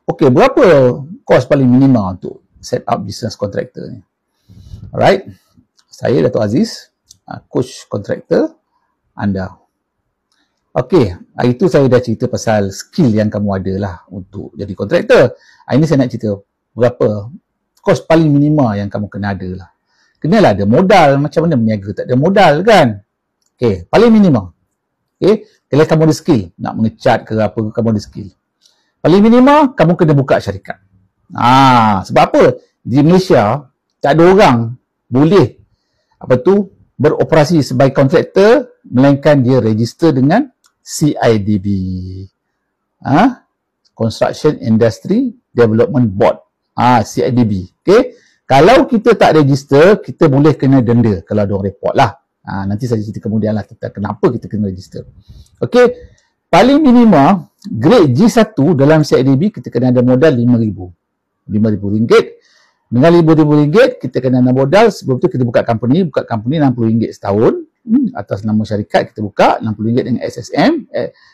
okey, berapa kos paling minima untuk set up business contractor ni? Alright, saya Dato' Aziz, coach contractor anda. Okey, hari tu saya dah cerita pasal skill yang kamu ada lah untuk jadi contractor. Hari ni saya nak cerita berapa kos paling minima yang kamu kena ada lah. Kenalah ada modal, macam mana berniaga tak ada modal kan? Okey, paling minima. Okey, kalau kamu ada skill, nak mengecat ke apa, kamu ada skill. Paling minima, kamu kena buka syarikat. Sebab apa? Di Malaysia, tak ada orang boleh beroperasi sebagai kontraktor melainkan dia register dengan CIDB. Construction Industry Development Board. CIDB. Okey. Kalau kita tak register, kita boleh kena denda kalau ada orang report lah. Nanti saya cerita kemudian lah tentang kenapa kita kena register. Okey. Paling minima, grade G1 dalam CIDB kita kena ada modal RM5,000. RM5,000. Dengan RM5,000 kita kena ada modal. Sebelum tu kita buka company RM60 setahun. Atas nama syarikat kita buka RM60 dengan SSM,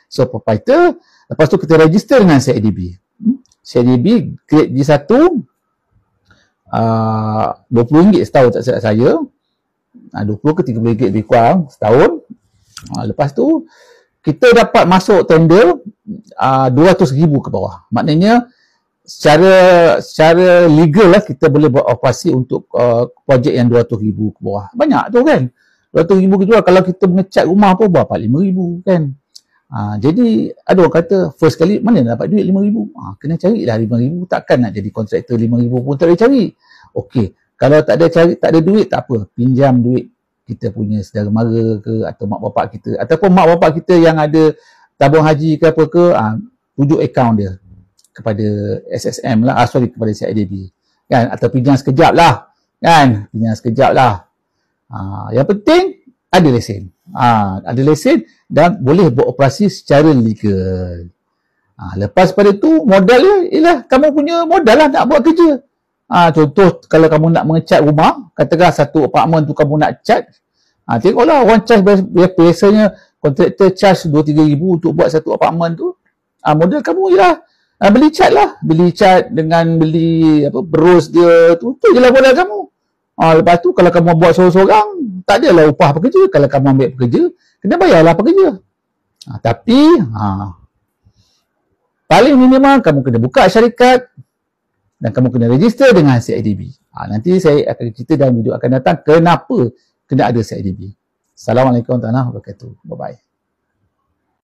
sole proprietor. Lepas tu kita register dengan CIDB. CIDB grade G1 RM20 setahun tak silap saya. 20 ke RM30 lebih kurang setahun. Lepas tu kita dapat masuk tender RM200,000 ke bawah. Maknanya secara legal lah kita boleh buat operasi untuk projek yang RM200,000 ke bawah. Banyak tu kan. RM200,000 ke bawah. Kalau kita mengecat rumah pun berapa? RM5,000 kan. Jadi ada orang kata first kali mana nak dapat duit RM5,000? Kena carilah RM5,000. Takkan nak jadi kontraktor RM5,000 pun tak boleh cari. Okey, kalau tak ada duit tak apa, pinjam duit kita punya saudara mara ke atau mak bapak kita ataupun mak bapak kita yang ada tabung haji ke apa ke, tunjuk akaun dia kepada SSM lah, kepada CIDB kan, atau pinjam sekejap lah kan, yang penting ada lesen. Ada lesen dan boleh beroperasi secara legal. Lepas pada tu modal ialah kamu punya modal lah nak buat kerja. Contoh kalau kamu nak mengecat rumah, katakan satu apartmen tu kamu nak cat, tengoklah orang charge biasanya kontraktor charge RM2-3,000 untuk buat satu apartmen tu. Modal kamu ialah beli cat dengan beli berus dia tu je lah modal kamu. Lepas tu kalau kamu buat seorang-seorang, tak adalah upah pekerja. Kalau kamu ambil pekerja, kena bayarlah pekerja. Tapi paling minimal kamu kena buka syarikat dan kamu kena register dengan CIDB. Nanti saya akan cerita dalam video akan datang kenapa kena ada CIDB. Assalamualaikum warahmatullahi wabarakatuh. Bye-bye.